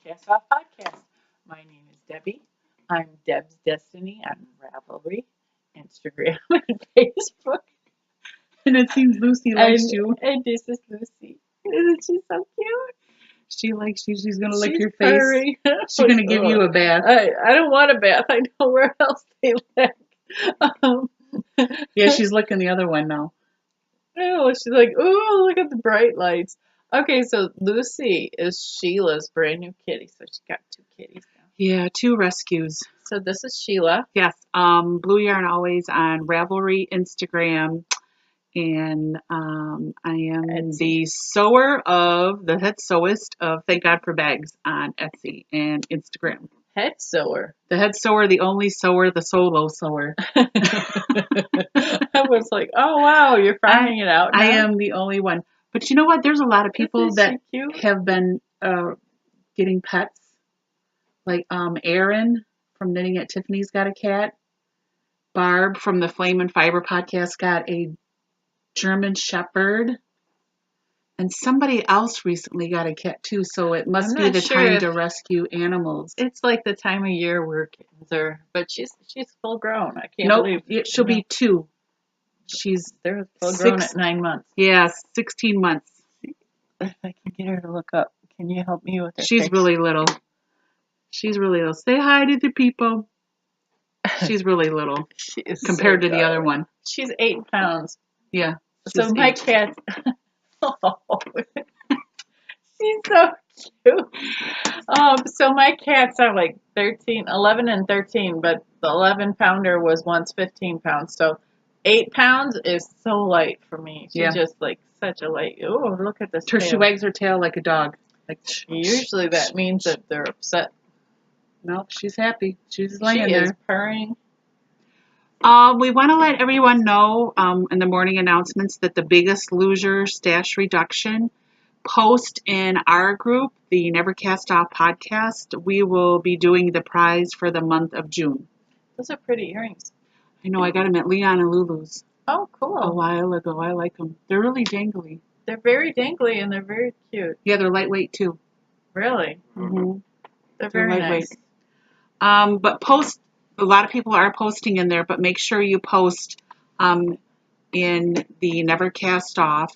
Cast Off Podcast. My name is Debbie. I'm Deb's Destiny on Ravelry, Instagram, and Facebook. And it seems Lucy likes you. And this is Lucy. Isn't she so cute? She likes you. She's going to lick She's your face. purring. She's going to give you a bath. I don't want a bath. I know where else they lick. Yeah, she's licking the other one now. Oh, she's like, oh, look at the bright lights. Okay, so Lucy is Sheila's brand new kitty. So she got 2 kitties now. Yeah, 2 rescues. So this is Sheila. Yes, Blue Yarn Always on Ravelry, Instagram. And I am the head sewist of Thank God for Bags on Etsy and Instagram. Head sewer. The head sewer, the only sewer, the solo sewer. I was like, oh, wow, you're finding it out now? I am the only one. But you know what? There's a lot of people that have been getting pets. Like Erin from Knitting at Tiffany's got a cat. Barb from the Flame and Fiber podcast got a German Shepherd. And somebody else recently got a cat too, so it must be the time to rescue animals. It's like the time of year where kittens are, but she's full grown. I can't believe she'll be 2. They're full grown at 9 months. Yeah, 16 months. If I can get her to look up, can you help me with her? She's really little. She's really little. Say hi to the people. She's really little She is compared to the other one. She's 8 pounds. Yeah. So my cat. Oh, she's so cute. So my cats are like 11 and 13, but the 11 pounder was once 15 pounds. So 8 pounds is so light for me. She's just like such a light. Oh, look at this. She wags her tail like a dog. Like usually that means that they're upset. No, she's happy. She's laying there. She is purring. We want to let everyone know in the morning announcements that the Biggest Loser Stash Reduction post in our group, the Never Cast Off podcast, we will be doing the prize for the month of June. Those are pretty earrings. I know. I got them at Leon and Lulu's. Oh, cool. A while ago. I like them. They're really dangly. They're very dangly and they're very cute. Yeah, they're lightweight too. Really? Mm-hmm. They're very lightweight. Nice. But post. A lot of people are posting in there, but make sure you post in the Never Cast Off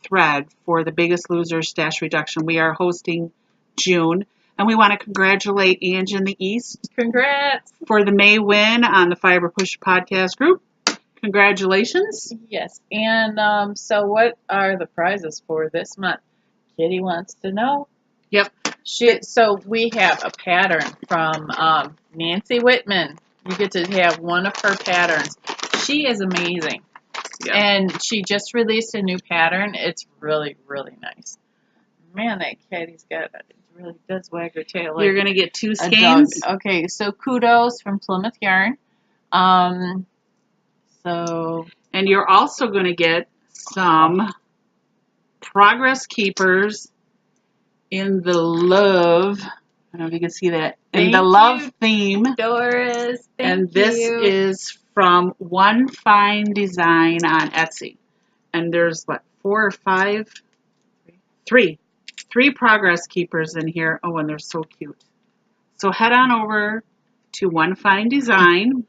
thread for the Biggest Loser Stash Reduction. We are hosting June, and we want to congratulate Ange in the East. Congrats! For the May win on the Fiber Push podcast group. Congratulations. Yes, and so what are the prizes for this month? Kitty wants to know. Yep. So we have a pattern from Nancy Whitman. You get to have one of her patterns. She is amazing. Yeah. And she just released a new pattern. It's really, really nice. Man, that Kitty's it really does wag her tail. Like you're going to get 2 skeins. Okay, so kudos from Plymouth Yarn. And you're also going to get some Progress Keepers in the love, I don't know if you can see that, in the love theme. Doris, and this is from One Fine Design on Etsy. And there's what, 4 or 5? 3 Progress Keepers in here. Oh, and they're so cute. So head on over to One Fine Design.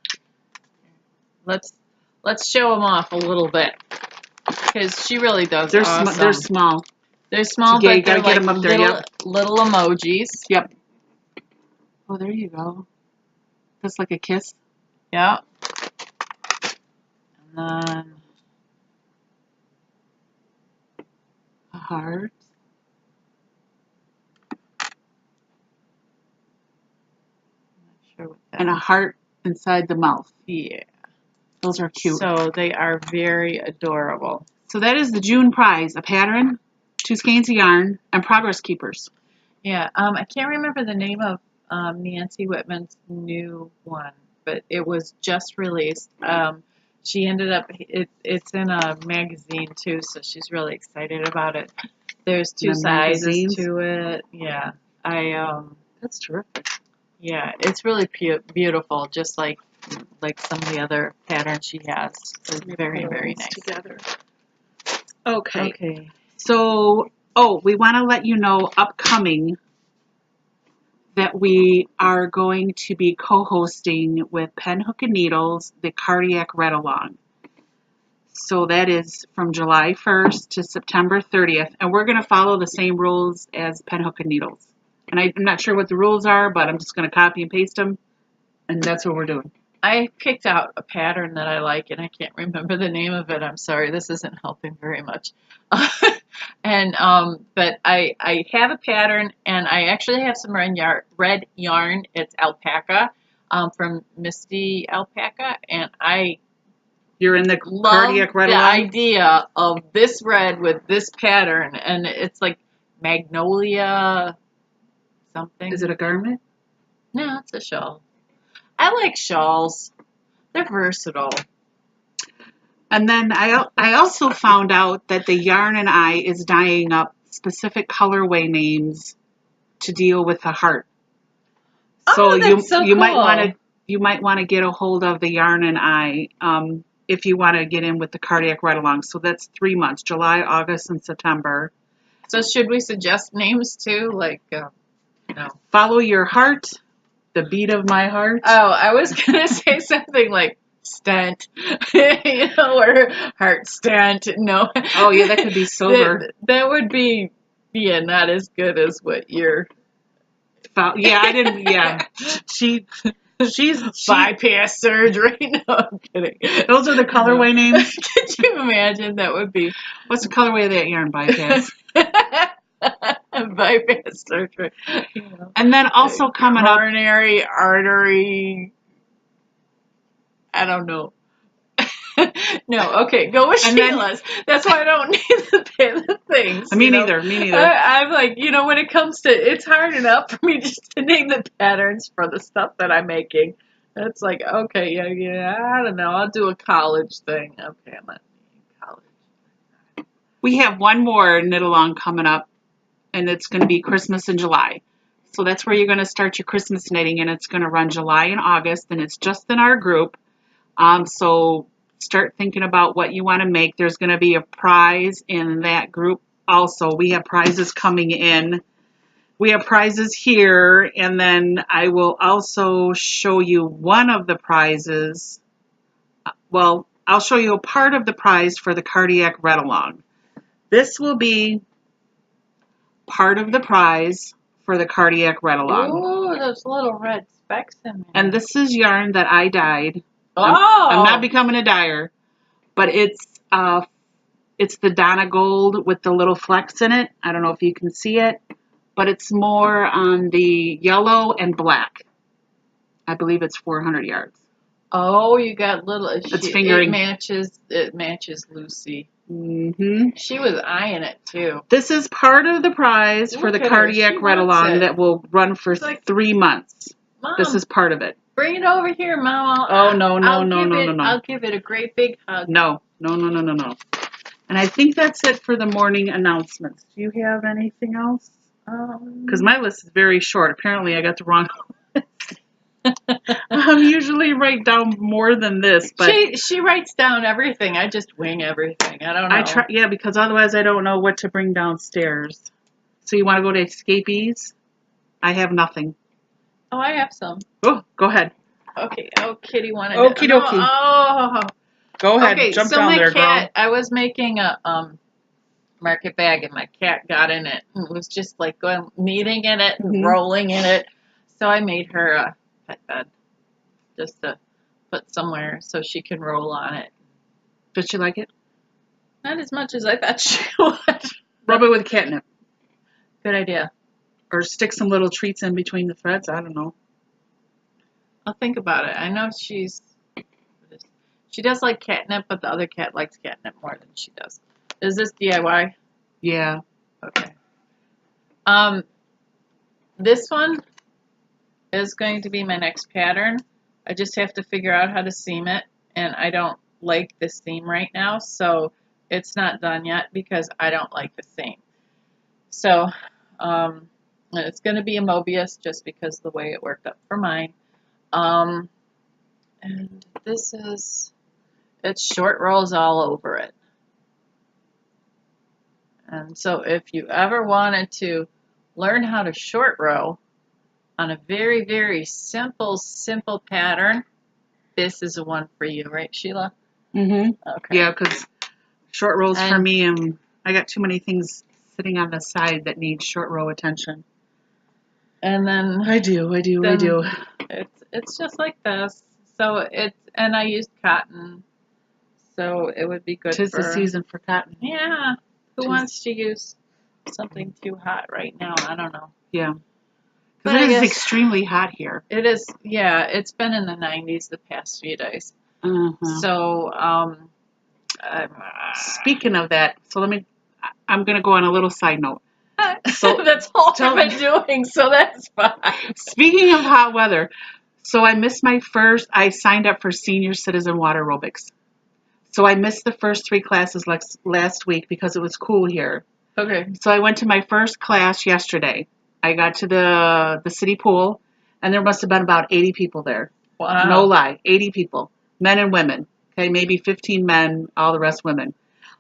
Let's show them off a little bit because she really does. They're awesome. They're small. They're small, but they're like them up there, little emojis. Yep. Oh, there you go. That's like a kiss. Yep. And then a heart. And a heart inside the mouth. Yeah. Those are cute. So they are very adorable. So that is the June prize. A pattern, 2 skeins of yarn, and Progress Keepers. Yeah. I can't remember the name of Nancy Whitman's new one, but it was just released. She ended up, it's in a magazine too, so she's really excited about it. There's 2 sizes to it. Yeah. That's terrific. Yeah, it's really beautiful, just like some of the other patterns she has. It's very, very nice. Together. Okay. So, we want to let you know upcoming that we are going to be co-hosting with Pen Hook and Needles, the Cardiac Read-Along. So that is from July 1st to September 30th, and we're going to follow the same rules as Pen Hook and Needles. And I'm not sure what the rules are, but I'm just going to copy and paste them, and that's what we're doing. I picked out a pattern that I like, and I can't remember the name of it. I'm sorry, this isn't helping very much. And but I have a pattern, and I actually have some red yarn. It's alpaca, from Misty Alpaca, and You're in the love cardiac the read-along? idea of this red with this pattern, and it's like magnolia something. Is it a garment? No, it's a shawl. I like shawls. They're versatile. And then I also found out that the Yarn and I is dyeing up specific colorway names to deal with the heart. So that's so you cool. might want to get a hold of the Yarn and I if you want to get in with the cardiac ride-along. So that's 3 months: July, August, and September. So should we suggest names too, like Follow your heart, the beat of my heart. Oh, I was gonna say something like stent, or heart stent. No. Oh yeah, that could be sober. That would be, not as good as what you're. Yeah, I didn't. Yeah, she's bypass surgery. No, I'm kidding. Those are the colorway names. Could you imagine? That would be. What's the colorway of that yarn? Bypass. Bypass surgery. And then also coming up, coronary artery. I don't know. No, okay, go with Sheila's. That's why I don't need the things. Me neither. Me neither. I'm like, when it comes to, it's hard enough for me just to name the patterns for the stuff that I'm making. It's like, okay, yeah, I don't know. I'll do a college thing. Okay, I'm not college. We have one more knit along coming up, and it's going to be Christmas in July. So that's where you're going to start your Christmas knitting, and it's going to run July and August, and it's just in our group. So start thinking about what you want to make. There's going to be a prize in that group also. We have prizes coming in. We have prizes here, and then I will also show you one of the prizes. Well, I'll show you a part of the prize for the cardiac read-along. This will be part of the prize for the cardiac read-along. Oh, those little red specks in there. And this is yarn that I dyed. Oh. I'm not becoming a dyer, but it's the Donna Gold with the little flecks in it. I don't know if you can see it, but it's more on the yellow and black. I believe it's 400 yards. Oh, you got little. It's fingering. It matches Lucy. Mm-hmm. She was eyeing it too. This is part of the prize for the cardiac read-along that will run for 3 months. Mom, this is part of it. Bring it over here, Mom. No. I'll give it a great big hug. No. And I think that's it for the morning announcements. Do you have anything else? Because my list is very short. Apparently, I got the wrong list. I'm usually write down more than this, but she writes down everything. I just wing everything. I don't know. I try, because otherwise I don't know what to bring downstairs. So you want to go to escapees? I have nothing. Oh, I have some. Oh, go ahead. Okay. Oh, Kitty wanted. Okie dokie. Oh. Go ahead. Okay, jump so down my there, cat, girl. I was making a market bag, and my cat got in it and was just like kneading in it and rolling in it. So I made her a pet bed just to put somewhere so she can roll on it. Did she like it? Not as much as I thought she would. Rub it with catnip. Good idea. Or stick some little treats in between the threads. I don't know. I'll think about it. I know she does like catnip, but the other cat likes catnip more than she does. Is this DIY? Yeah. Okay. This one is going to be my next pattern. I just have to figure out how to seam it, and I don't like the seam right now, so it's not done yet because I don't like the seam. So it's going to be a Mobius just because of the way it worked up for mine. And this is, it's short rolls all over it. And so if you ever wanted to learn how to short row, on a very, very simple pattern. This is the one for you, right, Sheila? Mm-hmm. Okay. Yeah, because short rows for And me, I got too many things sitting on the side that need short row attention. and then I do. it's just like this. So and I used cotton, so it would be good 'Tis the for, season for cotton. yeah. Who 'Tis, wants to use something too hot right now? I don't know. yeah, But because I it is guess extremely hot here. it is, yeah, it's been in the 90s the past few days. Uh-huh. So, Speaking of that, so I'm going to go on a little side note. So that's all I've been doing, so that's fine. Speaking of hot weather, so I signed up for senior citizen water aerobics. So I missed the first 3 classes last week because it was cool here. Okay. So I went to my first class yesterday. I got to the city pool, and there must have been about 80 people there. Wow. No lie, 80 people, men and women. Okay, maybe 15 men, all the rest women.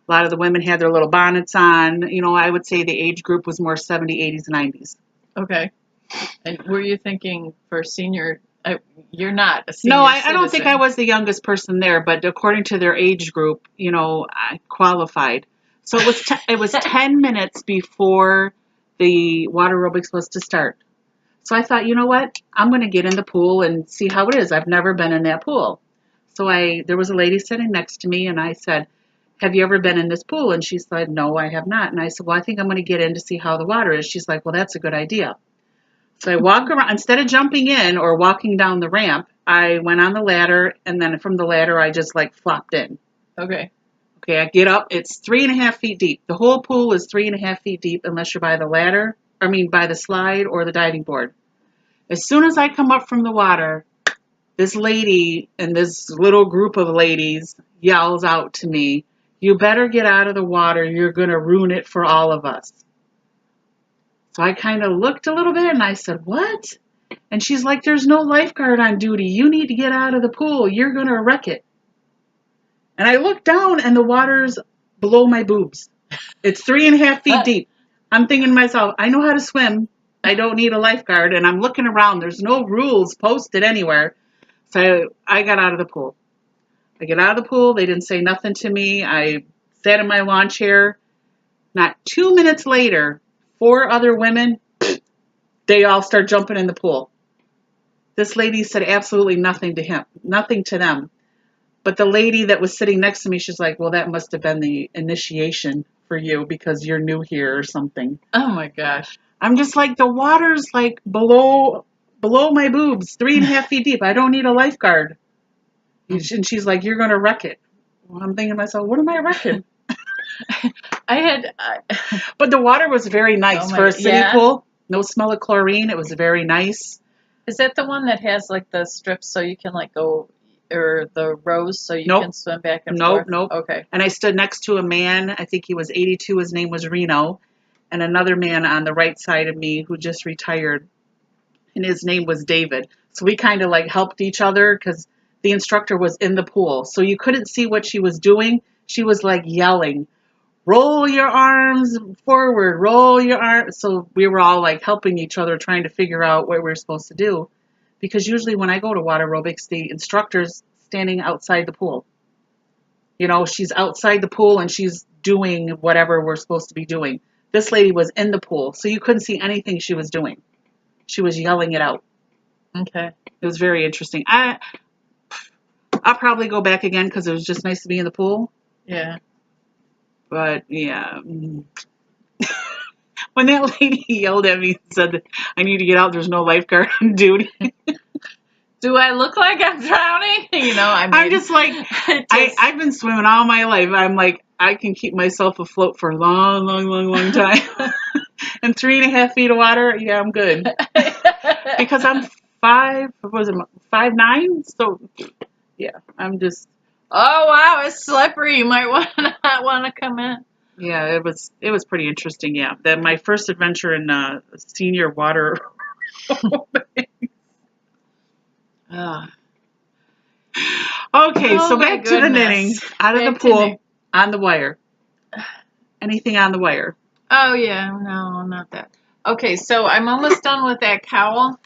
A lot of the women had their little bonnets on. You know, I would say the age group was more 70s, 80s, 90s. Okay. And were you thinking for senior? You're not a senior No, I citizen. don't think I was the youngest person there, but according to their age group, you know, I qualified. So it was 10 minutes before the water aerobics was to start. So I thought, you know what? I'm going to get in the pool and see how it is. I've never been in that pool. So there was a lady sitting next to me, and I said, have you ever been in this pool? And she said, no, I have not. And I said, well, I think I'm going to get in to see how the water is. She's like, well, that's a good idea. So I walk around, instead of jumping in or walking down the ramp, I went on the ladder, and then from the ladder, I just like flopped in. Okay. Okay, I get up. It's 3.5 feet deep. The whole pool is 3.5 feet deep unless you're by the ladder, by the slide or the diving board. As soon as I come up from the water, this lady and this little group of ladies yells out to me, you better get out of the water. You're going to ruin it for all of us. So I kind of looked a little bit and I said, what? And she's like, there's no lifeguard on duty. You need to get out of the pool. You're going to wreck it. And I looked down and the water's below my boobs. It's 3.5 feet deep. I'm thinking to myself, I know how to swim. I don't need a lifeguard. And I'm looking around. There's no rules posted anywhere. So I got out of the pool. I get out of the pool. They didn't say nothing to me. I sat in my lawn chair. Not 2 minutes later, 4 other women, they all start jumping in the pool. This lady said absolutely nothing to them. But the lady that was sitting next to me, she's like, well, that must have been the initiation for you because you're new here or something. Oh my gosh. I'm just like, the water's like below my boobs, 3.5 feet deep. I don't need a lifeguard. And she's like, you're going to wreck it. Well, I'm thinking to myself, what am I wrecking? But the water was very nice for a city pool. No smell of chlorine. It was very nice. Is that the one that has like the strips so you can like go, or the rows so you can swim back and forth? Nope. Okay. And I stood next to a man. I think he was 82. His name was Reno. And another man on the right side of me who just retired. And his name was David. So we kind of like helped each other because the instructor was in the pool. So you couldn't see what she was doing. She was like yelling, roll your arms forward, roll your arms. So we were all like helping each other, trying to figure out what we were supposed to do. Because usually when I go to water aerobics, the instructor's standing outside the pool. You know, she's outside the pool and she's doing whatever we're supposed to be doing. This lady was in the pool, so you couldn't see anything she was doing. She was yelling it out. Okay. It was very interesting. I'll probably go back again because it was just nice to be in the pool. Yeah. But, yeah. When that lady yelled at me and said, I need to get out, there's no lifeguard on duty. Do I look like I'm drowning? You know, I'm just like, I've been swimming all my life. I'm like, I can keep myself afloat for a long time. And 3.5 feet of water, yeah, I'm good. Because I'm 5'9"? So, yeah, I'm just. Oh wow, it's slippery. You might not want to come in. Yeah, it was pretty interesting. Yeah, my first adventure in senior water. Okay, so back to the knitting. Out of the pool, on the wire. Anything on the wire? Oh yeah, no, not that. Okay, so I'm almost done with that cowl.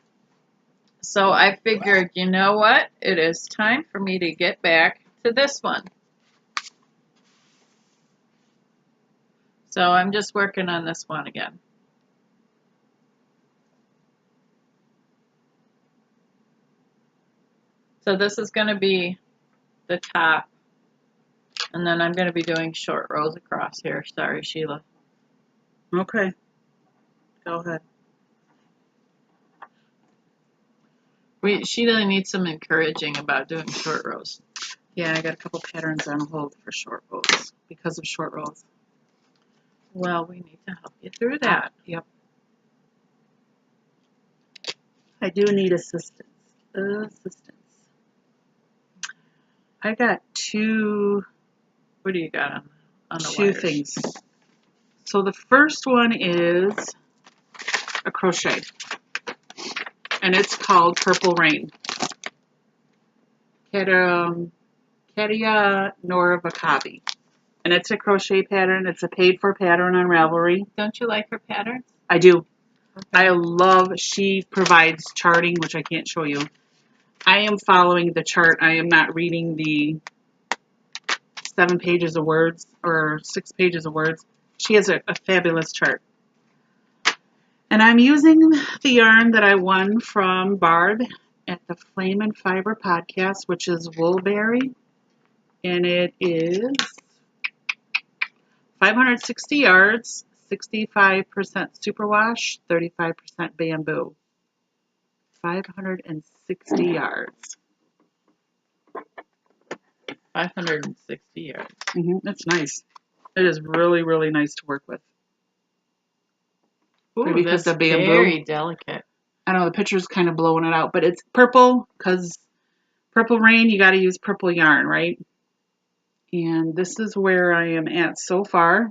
So I figured, you know what? It is time for me to get back to this one. So I'm just working on this one again. So this is going to be the top, and then I'm going to be doing short rows across here. Sorry, Sheila. Okay. Go ahead. Sheila needs some encouraging about doing short rows. Yeah, I got a couple patterns on hold for short rows because of short rows. Well, we need to help you through that. Yep. I do need assistance. I got two What do you got on the two wires? things. So the first one is a crochet, and it's called Purple Rain. Katia Noravakabi. And it's a crochet pattern. It's a paid-for pattern on Ravelry. Don't you like her patterns? I do. Okay. I love, she provides charting, which I can't show you. I am following the chart. I am not reading the 7 pages of words or 6 pages of words. She has a fabulous chart. And I'm using the yarn that I won from Barb at the Flame and Fiber podcast, which is Woolberry. And it is 560 yards, 65% superwash, 35% bamboo. 560 yards. 560 yards. That's nice. It is really, really nice to work with. Ooh, because that's the bamboo. Very delicate. I know the picture's kind of blowing it out, but it's purple because Purple Rain, you got to use purple yarn, right? And this is where I am at so far.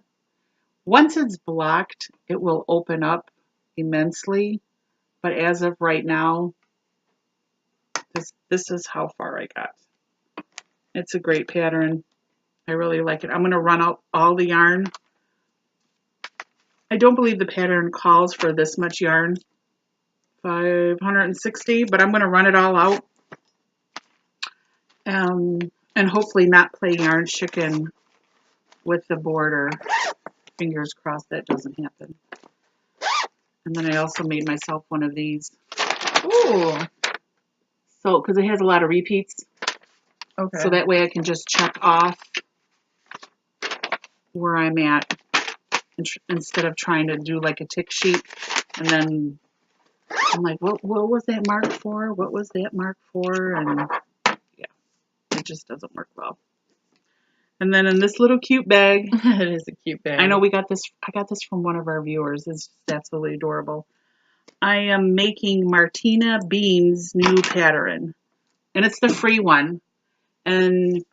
Once it's blocked, it will open up immensely. But as of right now, this is how far I got. It's a great pattern. I really like it. I'm going to run out all the yarn. I don't believe the pattern calls for this much yarn, 560, but I'm going to run it all out. And hopefully not play yarn chicken with the border. Fingers crossed that doesn't happen. And then I also made myself one of these. Ooh. So, because it has a lot of repeats. Okay. So that way I can just check off where I'm at instead of trying to do like a tick sheet. And then I'm like, what was that marked for? What was that marked for? And yeah, it just doesn't work well. And then in this little cute bag. It is a cute bag. I know I got this from one of our viewers. It's absolutely adorable. I am making Martina Bean's new pattern. And it's the free one. And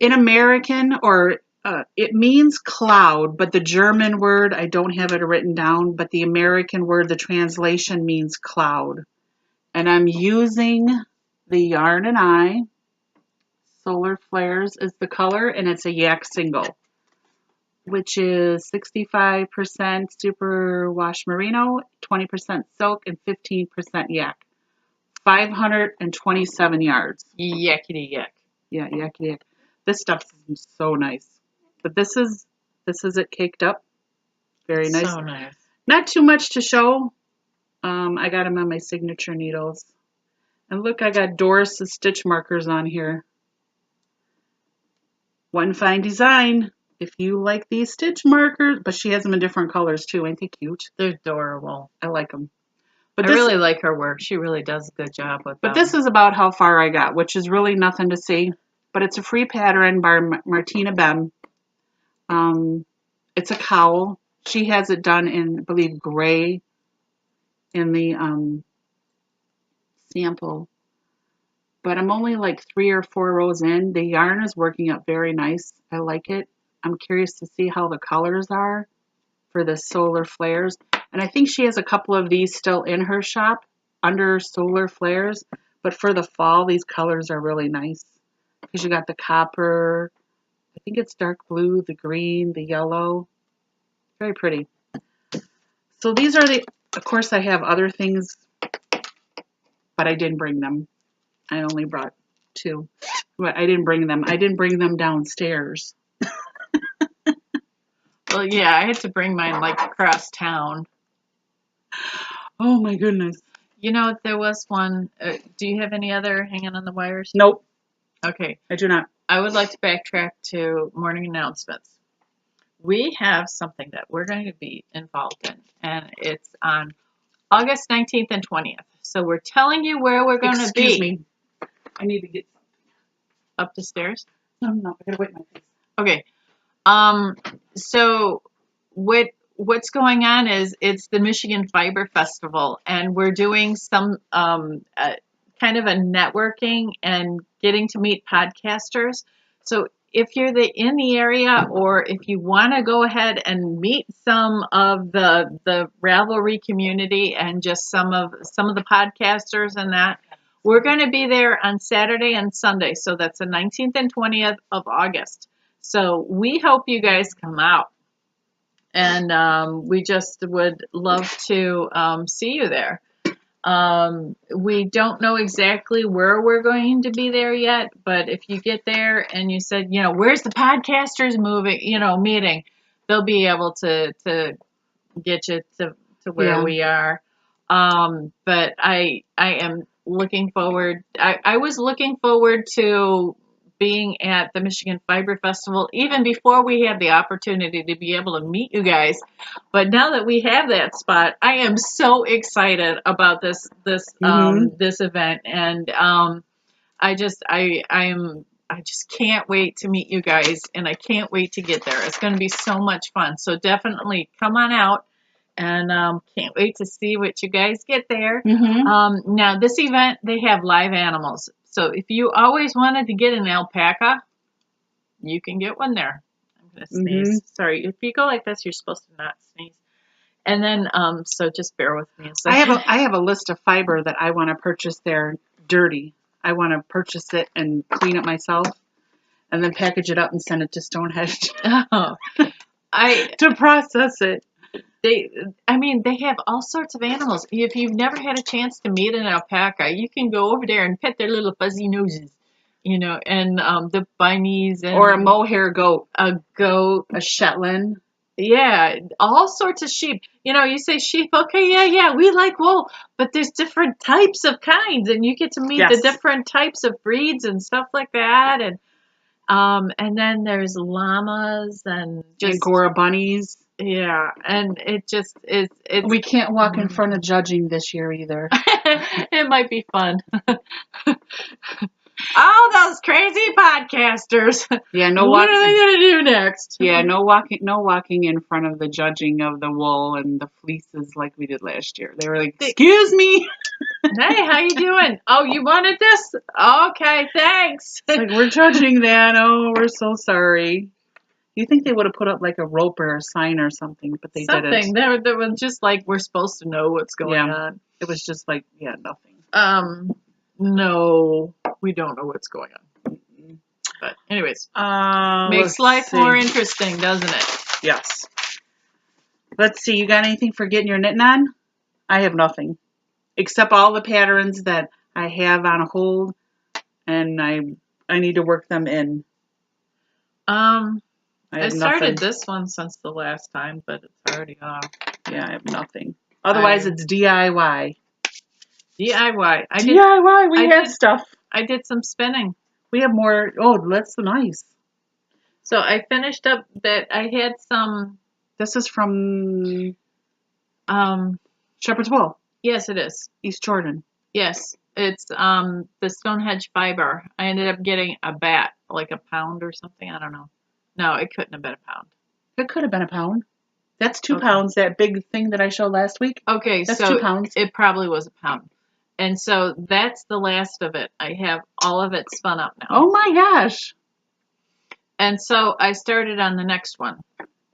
in American, or it means cloud, but the German word, I don't have it written down, but the American word, the translation means cloud. And I'm using the Yarn and I. Solar Flares is the color, and it's a yak single, which is 65% superwash merino, 20% silk, and 15% yak. 527 yards. Yakety yak. Yeah, yakety yak. This stuff is so nice. But this is it caked up. Very nice. So nice. Not too much to show. I got them on my signature needles. And look, I got Doris's stitch markers on here. One Fine Design. If you like these stitch markers, but she has them in different colors too. Ain't they cute? They're adorable. I like them. But I really like her work. She really does a good job with them. But this is about how far I got, which is really nothing to see. But it's a free pattern by Martina Bem. It's a cowl. She has it done in, I believe, gray in the sample. But I'm only like 3 or 4 rows in. The yarn is working up very nice. I like it. I'm curious to see how the colors are for the Solar Flares. And I think she has a couple of these still in her shop under Solar Flares. But for the fall, these colors are really nice. Because you got the copper, I think it's dark blue, the green, the yellow. Very pretty. So these are of course I have other things but I didn't bring them. I only brought 2. But I didn't bring them. I didn't bring them downstairs. Well, yeah, I had to bring mine like across town. Oh my goodness. You know, there was one. Do you have any other hanging on the wires? Nope, Okay. I do not. I would like to backtrack to morning announcements. We have something that we're going to be involved in, and it's on August 19th and 20th. So we're telling you where we're going to be. Excuse me. I need to get Up the stairs? No, I gotta wait my face. Okay. So what's going on is it's the Michigan Fiber Festival, and we're doing some kind of a networking and getting to meet podcasters. So if you're in the area, or if you want to go ahead and meet some of the Ravelry community and just some of the podcasters and that, we're going to be there on Saturday and Sunday. So that's the 19th and 20th of August. So we hope you guys come out, and we just would love to see you there. We don't know exactly where we're going to be there yet, but if you get there and you said, where's the podcasters meeting, they'll be able to get you to where we are. But I am looking forward. I was looking forward to being at the Michigan Fiber Festival even before we had the opportunity to be able to meet you guys. But now that we have that spot, I am so excited about this event, and I just can't wait to meet you guys, and I can't wait to get there. It's going to be so much fun. So definitely come on out. And can't wait to see what you guys get there. Now, this event, they have live animals. So if you always wanted to get an alpaca, you can get one there. I'm going to sneeze. Sorry, if you go like this, you're supposed to not sneeze. And then, so just bear with me a second. I have a list of fiber that I want to purchase there dirty. I want to purchase it and clean it myself, and then package it up and send it to Stonehenge to process it. They have all sorts of animals. If you've never had a chance to meet an alpaca, you can go over there and pet their little fuzzy noses, and the bunnies, or a mohair goat, a goat, a Shetland. Yeah, all sorts of sheep. You say sheep, okay, yeah, we like wool, but there's different types of kinds, and you get to meet the different types of breeds and stuff like that, and then there's llamas and just Angora bunnies. Yeah, and it just is. We can't walk in front of judging this year either. It might be fun. All those crazy podcasters. Yeah, what are they gonna do next? Yeah, no walking in front of the judging of the wool and the fleeces like we did last year. They were like, "Excuse me." Hey, how you doing? Oh, you wanted this? Okay, thanks. It's like, we're judging that. Oh, we're so sorry. You think they would have put up like a rope or a sign or something, but they didn't. They were just like, we're supposed to know what's going on. It was just like, nothing. No, we don't know what's going on. But anyways, makes life more interesting, doesn't it? Yes. Let's see. You got anything for getting your knitting on? I have nothing, except all the patterns that I have on hold, and I need to work them in. I started this one since the last time, but it's already off. Yeah, I have nothing. Otherwise, it's DIY. DIY. We have stuff. I did some spinning. We have more. Oh, that's nice. So I finished up that. I had some. This is from Shepherd's Wool. Yes, it is. East Jordan. Yes, it's the Stonehenge fiber. I ended up getting a bat, like a pound or something. I don't know. No, it couldn't have been a pound. It could have been a pound. That's 2 pounds, that big thing that I showed last week. Okay, that's so 2 pounds. It probably was a pound. And so that's the last of it. I have all of it spun up now. Oh my gosh. And so I started on the next one.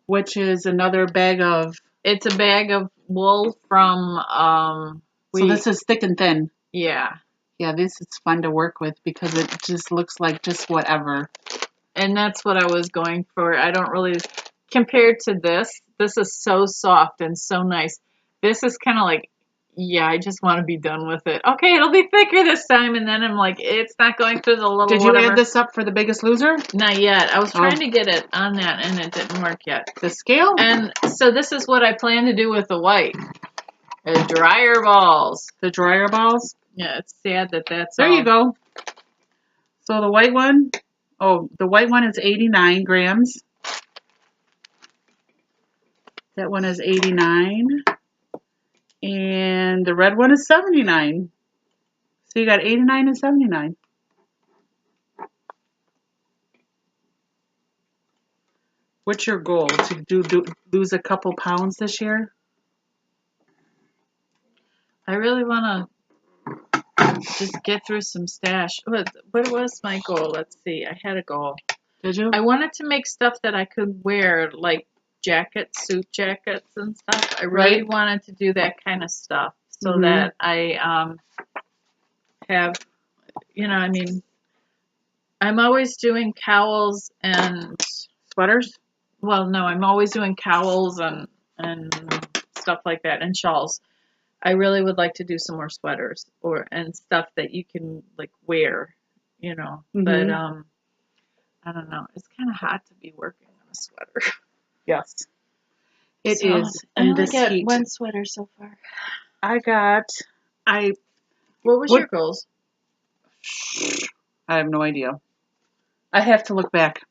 Which is another bag of... It's a bag of wool from... So this is thick and thin. Yeah. Yeah, this is fun to work with because it just looks like just whatever. And that's what I was going for. I don't really, compared to this is so soft and so nice. This is kind of like, yeah, I just want to be done with it. Okay, it'll be thicker this time, and then I'm like, it's not going through the little Did you whatever. add this up for the Biggest Loser? Not yet. I was Oh. trying to get it on that, and it didn't work yet. The scale? And so this is what I plan to do with the white. Dryer balls. The dryer balls? Yeah, it's sad that that's There all. you go. So the white one, the white one is 89 grams. That one is 89. And the red one is 79. So you got 89 and 79. What's your goal? To lose a couple pounds this year? I really want to just get through some stash. What was my goal? Let's see. I had a goal. Did you? I wanted to make stuff that I could wear, like jackets, suit jackets and stuff. I really wanted to do that kind of stuff so that I have, I mean, I'm always doing cowls and Sweaters? well, no, I'm always doing cowls and stuff like that and shawls. I really would like to do some more sweaters and stuff that you can like wear, But I don't know. It's kind of hot to be working on a sweater. Yes, it is. I only got one sweater so far. What was your goals? I have no idea. I have to look back.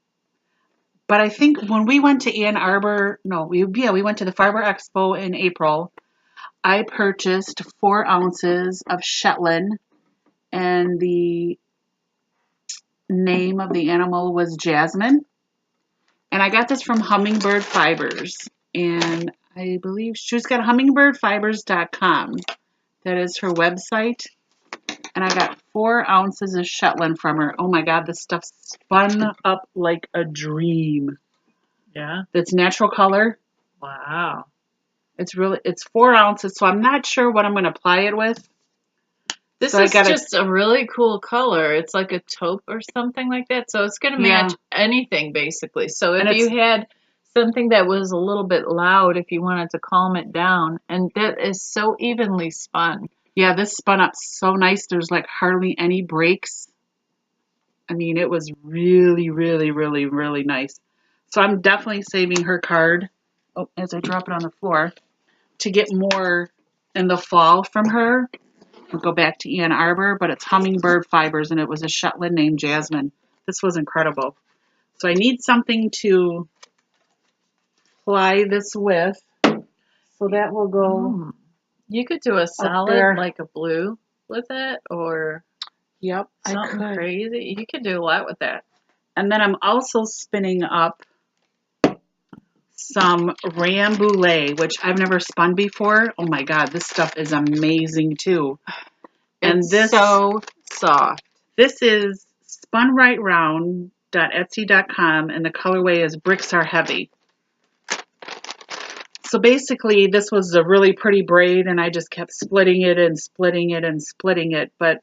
But I think when we went to Ann Arbor, we went to the Farber Expo in April. I purchased 4 ounces of Shetland, and the name of the animal was Jasmine. And I got this from Hummingbird Fibers, and I believe she's got hummingbirdfibers.com. That is her website. And I got 4 ounces of Shetland from her. Oh my God, this stuff spun up like a dream. Yeah. It's natural color. Wow. It's 4 ounces, so I'm not sure what I'm going to apply it with. This is just a really cool color. It's like a taupe or something like that. So it's going to match anything, basically. So if you had something that was a little bit loud, if you wanted to calm it down, and that is so evenly spun. Yeah, this spun up so nice. There's like hardly any breaks. I mean, it was really, really, really, really nice. So I'm definitely saving her card, as I drop it on the floor, to get more in the fall from her. We'll go back to Ann Arbor, but it's Hummingbird Fibers, and it was a Shetland named Jasmine. This was incredible. So I need something to apply this with. So that will go. You could do a solid, like a blue with it, or something crazy. You could do a lot with that. And then I'm also spinning up some Rambouillet, which I've never spun before. Oh my God, this stuff is amazing too. And this so soft. This is spunrightround.etsy.com, and the colorway is Bricks Are Heavy. So basically, this was a really pretty braid, and I just kept splitting it and splitting it and splitting it. But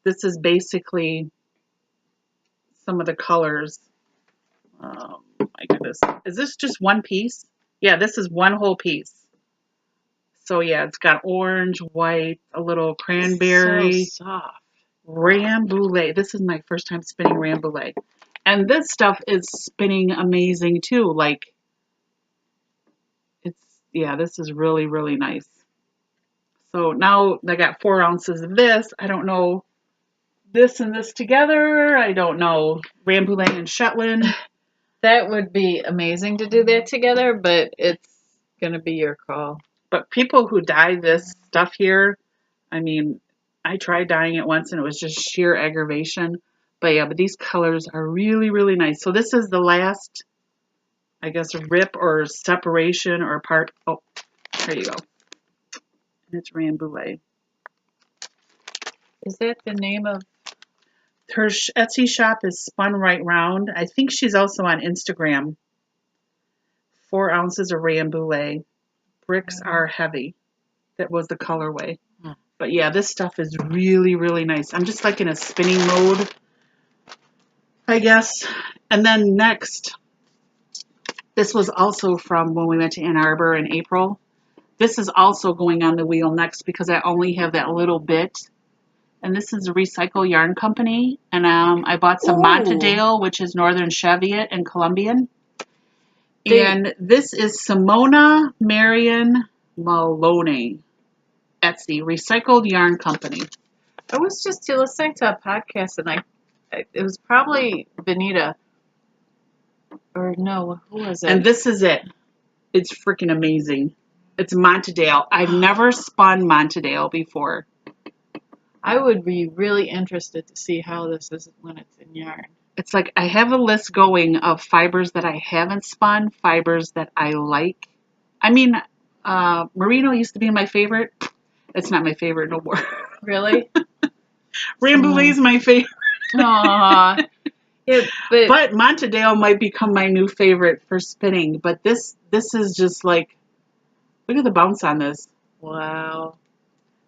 this is basically some of the colors. Oh my goodness. Is this just one piece? Yeah, this is one whole piece. So yeah, it's got orange, white, a little cranberry. So soft. Rambouillet. This is my first time spinning Rambouillet. And this stuff is spinning amazing too. Like, this is really, really nice. So now I got 4 ounces of this. I don't know this and this together. I don't know Rambouillet and Shetland. That would be amazing to do that together, but it's going to be your call. But people who dye this stuff here, I mean, I tried dyeing it once and it was just sheer aggravation. But yeah, but these colors are really, really nice. So this is the last, I guess, rip or separation or part. Oh, there you go. And it's Rambouillet. Is that the name of? Her Etsy shop is Spun Right Round. I think she's also on Instagram. 4 ounces of Rambouillet. Bricks Are Heavy. That was the colorway. But yeah, this stuff is really, really nice. I'm just like in a spinning mode, I guess. And then next, this was also from when we went to Ann Arbor in April. This is also going on the wheel next because I only have that little bit. And this is a Recycle Yarn Company. And I bought some Montadale, which is Northern Cheviot and Colombian. And this is Simona Marion Maloney. Etsy, Recycled Yarn Company. I was just listening to a podcast, and it was probably Benita. Or no, who was it? And this is it. It's freaking amazing. It's Montadale. I've never spun Montadale before. I would be really interested to see how this is when it's in yarn. It's like I have a list going of fibers that I haven't spun, fibers that I like. I mean, merino used to be my favorite. It's not my favorite no more. Really? Rambouillet's my favorite. Aww. Yeah, but Montadale might become my new favorite for spinning. But this is just like, look at the bounce on this. Wow.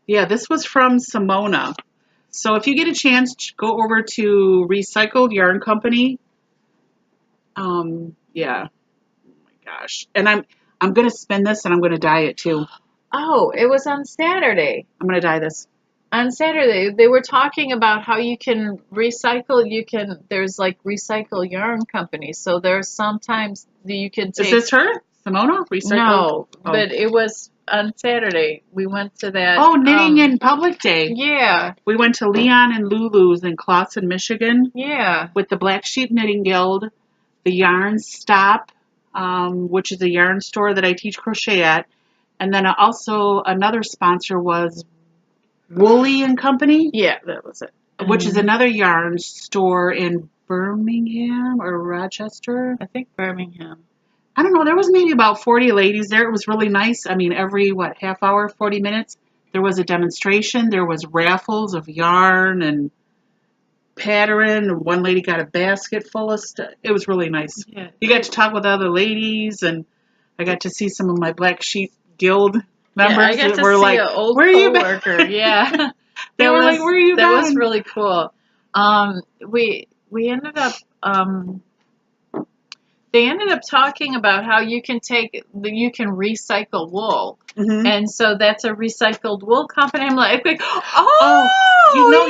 Yeah, this was from Simona. So if you get a chance, go over to Recycled Yarn Company. Yeah. Oh my gosh. And I'm gonna spin this and I'm gonna dye it too. Oh, it was on Saturday. I'm gonna dye this. On Saturday, they were talking about how you can recycle. There's like recycle yarn companies. So there's sometimes you can take. Is this her? Simona? Recycled? No, but it was on Saturday. We went to that. Oh, Knitting in Public Day. Yeah. We went to Leon and Lulu's in Clawson, Michigan. Yeah. With the Black Sheep Knitting Guild, the Yarn Stop, which is a yarn store that I teach crochet at. And then also another sponsor was Woolly and Company. Yeah, that was it. Which is another yarn store in Birmingham or Rochester. I think Birmingham. I don't know. There was maybe about 40 ladies there. It was really nice. I mean, every, half hour, 40 minutes, there was a demonstration. There was raffles of yarn and pattern. One lady got a basket full of stuff. It was really nice. Yeah. You got to talk with other ladies, and I got to see some of my Black Sheep Guild members. Yeah, I got that to were see like, an old where are you coworker. Yeah. They were like, where are you That going? was really cool. We ended up they ended up talking about how you can recycle wool. Mm-hmm. And so that's a recycled wool company. I'm like, you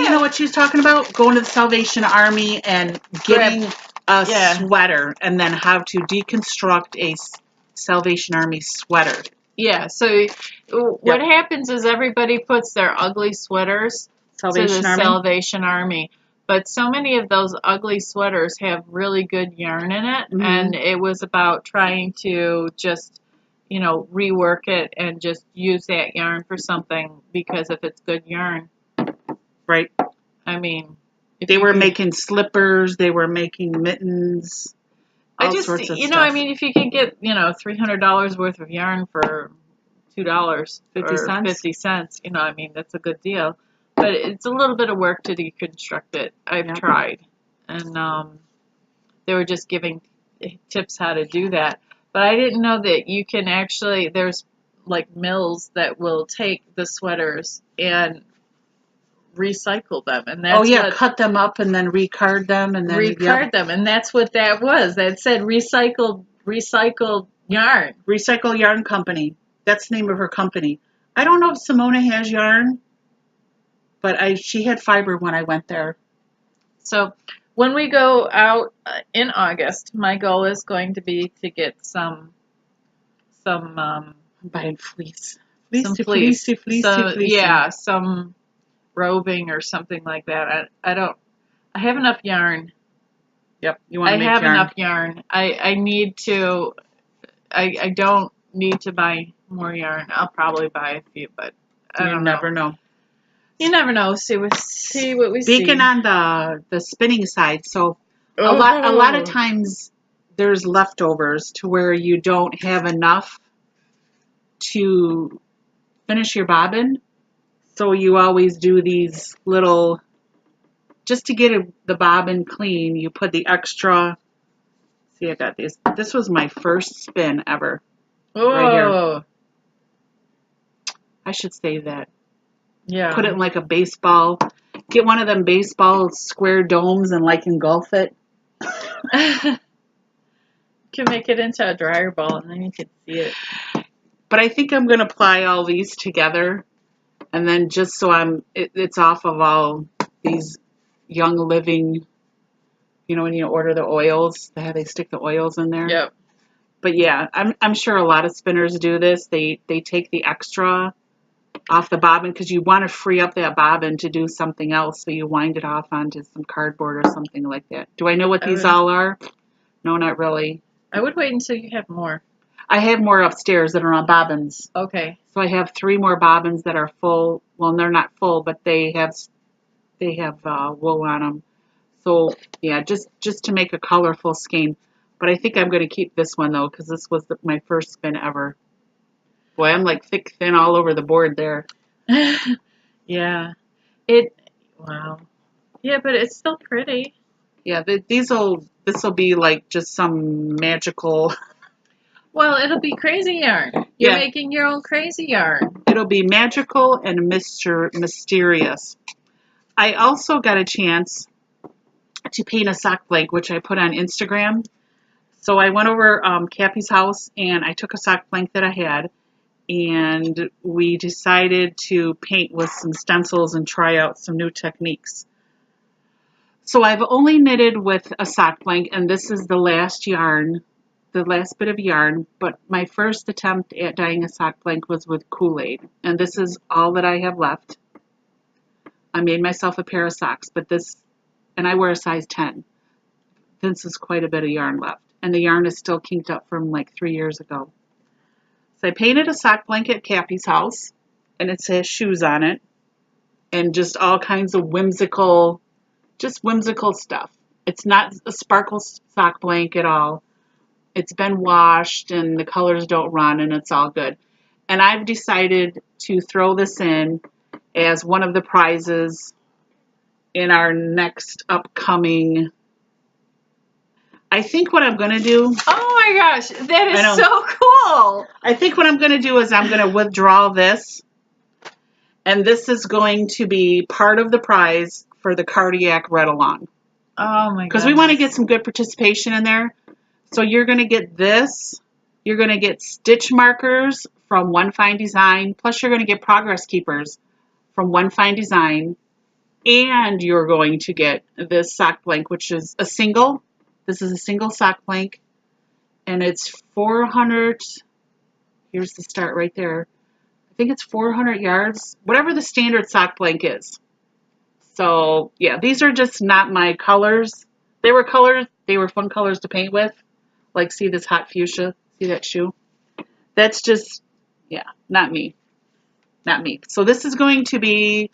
know what she's talking about? Going to the Salvation Army and getting a sweater, and then how to deconstruct a Salvation Army sweater. Yeah, so what happens is everybody puts their ugly sweaters to the Salvation Army. But so many of those ugly sweaters have really good yarn in it, and it was about trying to just, rework it and just use that yarn for something, because if it's good yarn. Right. I mean. They were making slippers, they were making mittens, all sorts of stuff. I mean, if you can get, $300 worth of yarn for $2 or 50 cents, I mean, that's a good deal. But it's a little bit of work to deconstruct it. I've tried. And they were just giving tips how to do that. But I didn't know that you can actually, there's like mills that will take the sweaters and recycle them. And that's cut them up and then recard them. And then recard them. And that's what that was. That said recycled yarn. Recycle Yarn Company. That's the name of her company. I don't know if Simona has yarn. But she had fiber when I went there. So when we go out in August, my goal is going to be to get some I'm buying fleece. Fleece. Yeah, some roving or something like that. I have enough yarn. Yep, you want to make yarn. I have enough yarn. I need to. I don't need to buy more yarn. I'll probably buy a few, but you never know. You never know. See what we see. Speaking on the spinning side, so a lot of times there's leftovers to where you don't have enough to finish your bobbin. So you always do these little, just to get the bobbin clean, you put the extra. See, I got these. This was my first spin ever. Right here. I should save that. Yeah. Put it in like a baseball. Get one of them baseball square domes and engulf it. You can make it into a dryer ball and then you can see it. But I think I'm going to apply all these together. And then just so it's off of all these Young Living, you know, when you order the oils, they stick the oils in there. Yep. But yeah, I'm sure a lot of spinners do this. They take the extra off the bobbin because you want to free up that bobbin to do something else. So you wind it off onto some cardboard or something like that. Do I know what these all are? No, not really. I would wait until you have more. I have more upstairs that are on bobbins. Okay. So I have 3 more bobbins that are full. Well, they're not full, but they have wool on them. So yeah, just to make a colorful skein. But I think I'm going to keep this one though because this was my first spin ever. Boy, I'm like thick, thin all over the board there. Yeah. Wow. Yeah, but it's still pretty. Yeah, this will be like just some magical. Well, it'll be crazy yarn. You're making your own crazy yarn. It'll be magical and mysterious. I also got a chance to paint a sock blank, which I put on Instagram. So I went over Cappy's house and I took a sock blank that I had, and we decided to paint with some stencils and try out some new techniques. So I've only knitted with a sock blank, and this is the last yarn, the last bit of yarn, but my first attempt at dyeing a sock blank was with Kool-Aid, and this is all that I have left. I made myself a pair of socks, but and I wear a size 10. This is quite a bit of yarn left, and the yarn is still kinked up from like 3 years ago. So I painted a sock blanket at Cappy's house, and it says shoes on it, and just all kinds of whimsical stuff. It's not a sparkle sock blank at all. It's been washed, and the colors don't run, and it's all good. And I've decided to throw this in as one of the prizes in our next upcoming. I think what I'm going to do. Oh my gosh, that is so cool. I think what I'm going to do is I'm going to withdraw this. And this is going to be part of the prize for the cardiac read-along. Oh my god. Because we want to get some good participation in there. So you're going to get this. You're going to get stitch markers from One Fine Design. Plus you're going to get progress keepers from One Fine Design. And you're going to get this sock blank, which is a single. This is a single sock blank. And it's 400. Here's the start right there. I think it's 400 yards, whatever the standard sock blank is. So yeah, these are just not my colors. They were fun colors to paint with. Like, see this hot fuchsia? See that shoe? That's just, yeah, not me. Not me. So this is going to be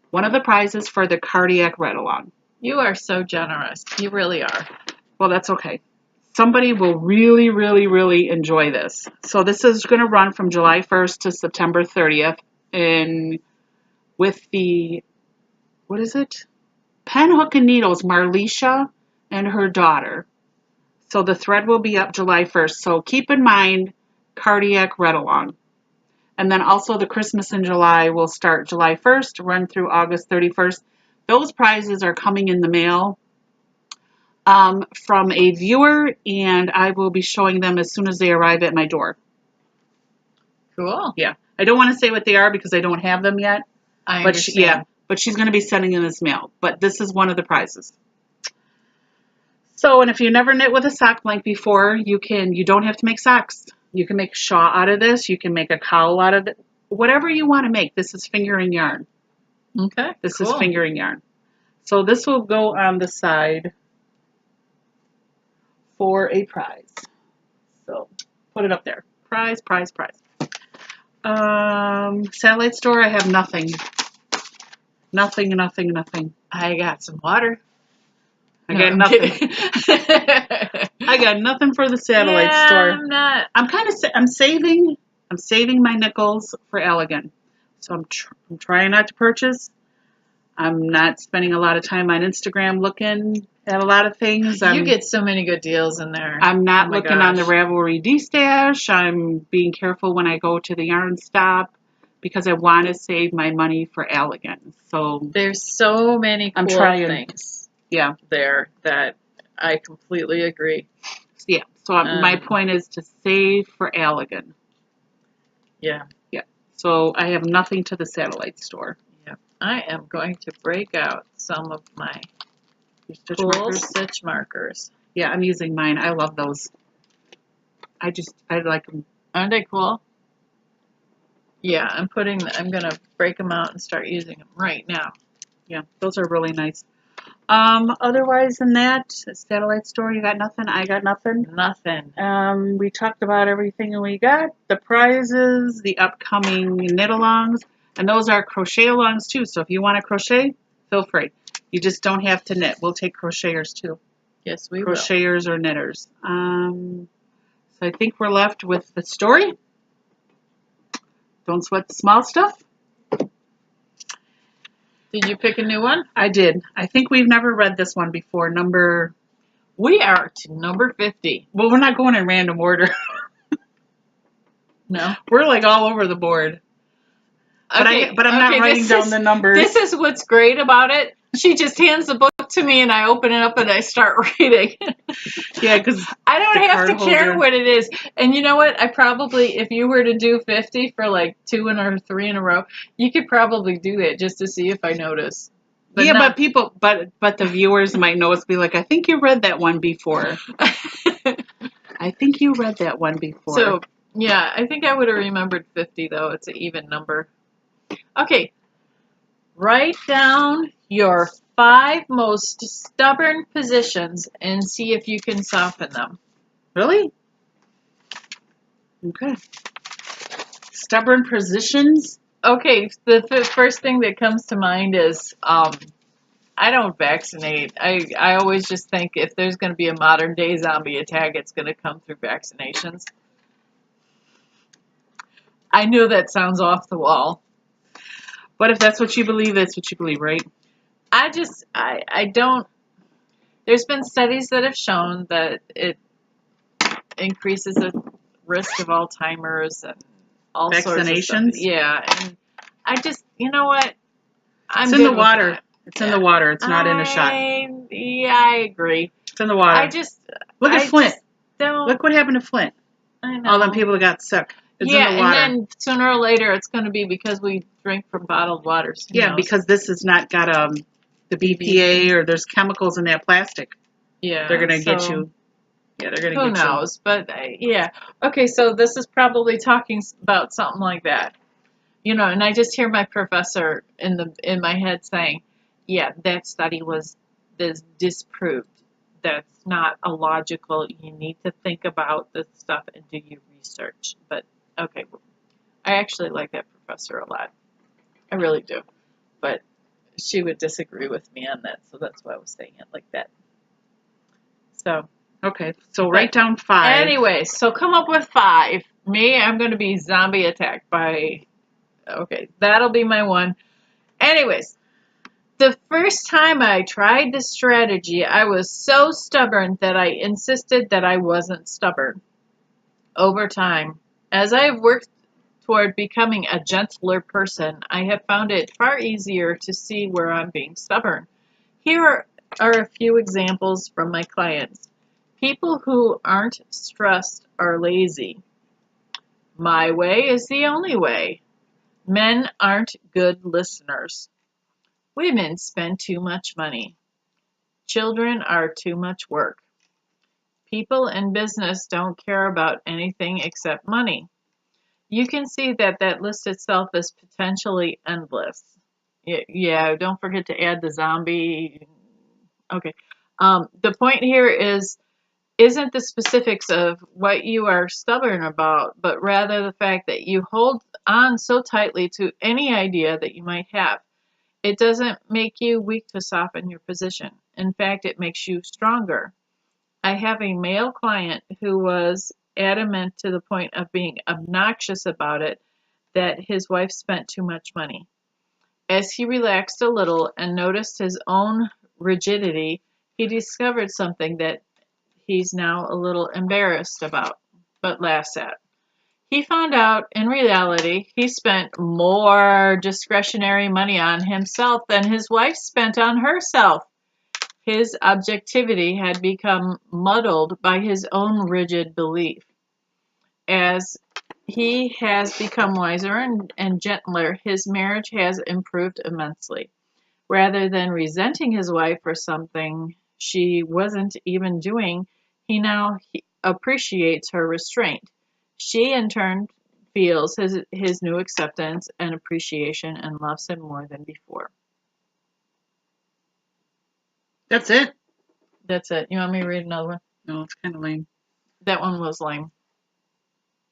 one of the prizes for the cardiac read-along. You are so generous. You really are. Well, that's okay. Somebody will really, really, really enjoy this. So this is going to run from July 1st to September 30th. And with the, what is it? Pen, Hook, and Needles, Marlisha and her daughter. So the thread will be up July 1st. So keep in mind, cardiac read-along. And then also the Christmas in July will start July 1st, run through August 31st. Those prizes are coming in the mail from a viewer, and I will be showing them as soon as they arrive at my door. Cool. Yeah. I don't want to say what they are because I don't have them yet. I understand. But she's going to be sending in this mail. But this is one of the prizes. So, and if you never knit with a sock blank before, you don't have to make socks. You can make a shawl out of this. You can make a cowl out of it. Whatever you want to make. This is fingering yarn. Okay. This is fingering yarn. So this will go on the side for a prize. So put it up there. Prize, prize, prize. Satellite store, I have nothing. Nothing, nothing, nothing. I got some water. I got nothing. I got nothing for the satellite store. I'm not. I'm saving my nickels for Elegant. So I'm trying not to purchase. I'm not spending a lot of time on Instagram looking at a lot of things. You get so many good deals in there. I'm not looking on the Ravelry D-Stash. I'm being careful when I go to the yarn stop because I want to save my money for Elegant. So there's so many cool things. Yeah, there that I completely agree. Yeah, so my point is to save for Elegant. Yeah. Yeah. So I have nothing to the satellite store. Yeah. I am going to break out some of my Stitch cool markers. stitch markers. Yeah, I'm using mine. I love those. I like them. Aren't they cool? Yeah, I'm gonna break them out and start using them right now. Yeah, those are really nice. Otherwise than that, satellite store, you got nothing? I got nothing? Nothing. We talked about everything we got, the prizes, the upcoming knit-alongs, and those are crochet-alongs too, so if you want to crochet, feel free. You just don't have to knit. We'll take crocheters too. Yes, we Crocheters or knitters. So I think we're left with the story. Don't sweat the small stuff. Did you pick a new one? I did. I think we've never read this one before. We are to number 50. Well, we're not going in random order. No. We're like all over the board. Okay, but I'm not writing down the numbers. This is what's great about it. She just hands the book to me and I open it up and I start reading. Yeah, because I don't have to care what it is. And you know what? I probably, if you were to do 50 for like 2 or 3 in a row, you could probably do that just to see if I notice. But yeah, but people, but the viewers might notice, be like, I think you read that one before. I think you read that one before. So, yeah, I think I would have remembered 50 though. It's an even number. Okay. Write down your 5 most stubborn positions and see if you can soften them. Really? Okay. Stubborn positions? Okay, the first thing that comes to mind is I don't vaccinate. I always just think if there's going to be a modern day zombie attack, it's going to come through vaccinations. I know that sounds off the wall. But if that's what you believe, that's what you believe, right? I don't. There's been studies that have shown that it increases the risk of Alzheimer's and all sorts of stuff. Yeah, and I just, you know what? It's in the water. It's in the water. It's not in a shot. Yeah, I agree. It's in the water. Look at Flint. Look what happened to Flint. I know. All them people that got sick. It's in the water. And then sooner or later it's going to be because we drink from bottled water. Yeah, because this has not got the BPA or there's chemicals in that plastic. Yeah. They're going to get you. Yeah, they're going to get you. Who knows? But yeah. Okay, so this is probably talking about something like that. You know, and I just hear my professor in my head saying, yeah, that study was disproved. That's not illogical. You need to think about this stuff and do your research. But okay, I actually like that professor a lot. I really do. But she would disagree with me on that, so that's why I was saying it like that. So okay, so write down 5. Anyway, so come up with 5. Me, I'm going to be zombie attacked by. Okay, that'll be my one. Anyways, the first time I tried this strategy, I was so stubborn that I insisted that I wasn't stubborn. Over time, as I have worked toward becoming a gentler person, I have found it far easier to see where I'm being stubborn. Here are a few examples from my clients. People who aren't stressed are lazy. My way is the only way. Men aren't good listeners. Women spend too much money. Children are too much work. People in business don't care about anything except money. You can see that list itself is potentially endless. Yeah, don't forget to add the zombie. Okay. The point here isn't the specifics of what you are stubborn about, but rather the fact that you hold on so tightly to any idea that you might have. It doesn't make you weak to soften your position. In fact, it makes you stronger. I have a male client who was adamant to the point of being obnoxious about it that his wife spent too much money. As he relaxed a little and noticed his own rigidity, he discovered something that he's now a little embarrassed about, but laughs at. He found out, in reality, he spent more discretionary money on himself than his wife spent on herself. His objectivity had become muddled by his own rigid belief. As He has become wiser and gentler. His marriage has improved immensely. Rather than resenting his wife for something she wasn't even doing, he now appreciates her restraint. She, in turn, feels his new acceptance and appreciation and loves him more than before. That's it? That's it. You want me to read another one? No, it's kind of lame. That one was lame.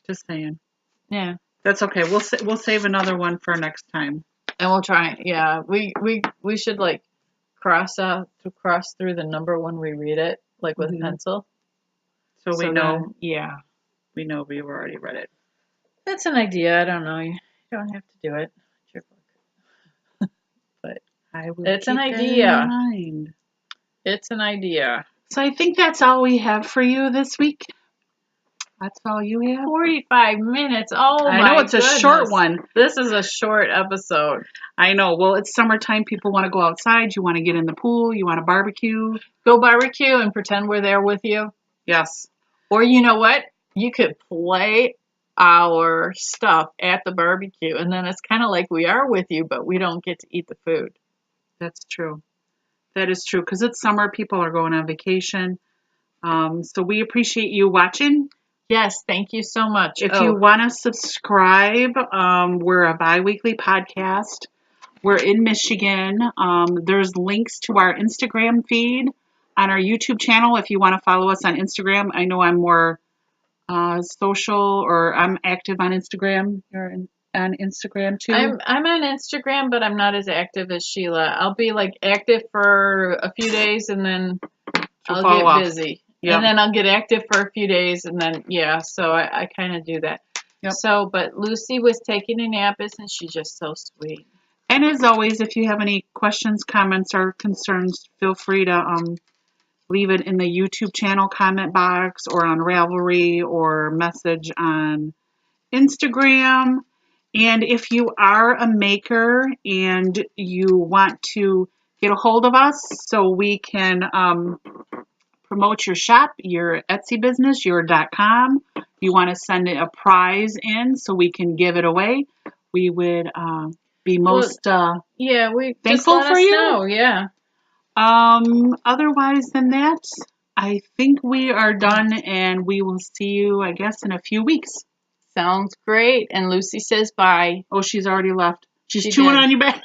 Just saying. Yeah. That's okay. We'll save another one for next time. And we'll try. Yeah, we should like cross through the number when we read it, like with a pencil. So we know. Then, yeah. We know we've already read it. That's an idea. I don't know. You don't have to do it. It's your book. But it's an idea. In mind. It's an idea. So I think that's all we have for you this week. That's all you have? 45 minutes. Oh, my I know it's goodness. a short one. This is a short episode. I know. Well, it's summertime. People want to go outside. You want to get in the pool. You want to barbecue. Go barbecue and pretend we're there with you. Yes. Or you know what? You could play our stuff at the barbecue, and then it's kind of like we are with you, but we don't get to eat the food. That's true. That is true, because it's summer. People are going on vacation. So we appreciate you watching. Yes, thank you so much. If you want to subscribe, we're a bi-weekly podcast. We're in Michigan. There's links to our Instagram feed on our YouTube channel if you want to follow us on Instagram. I know I'm more social, or I'm active on Instagram. You're on Instagram too? I'm on Instagram, but I'm not as active as Sheila. I'll be like active for a few days and then I'll get busy. Yep. And then I'll get active for a few days and then, yeah, so I kind of do that. Yep. So, but Lucy was taking a nap, isn't she just so sweet? And as always, if you have any questions, comments, or concerns, feel free to leave it in the YouTube channel comment box or on Ravelry or message on Instagram. And if you are a maker and you want to get a hold of us so we can promote your shop, your Etsy business, your .com, you want to send a prize in so we can give it away, we would be most thankful for you. Know, yeah. Otherwise than that, I think we are done, and we will see you, I guess, in a few weeks. Sounds great. And Lucy says bye. Oh, she's already left. She's chewing on your back.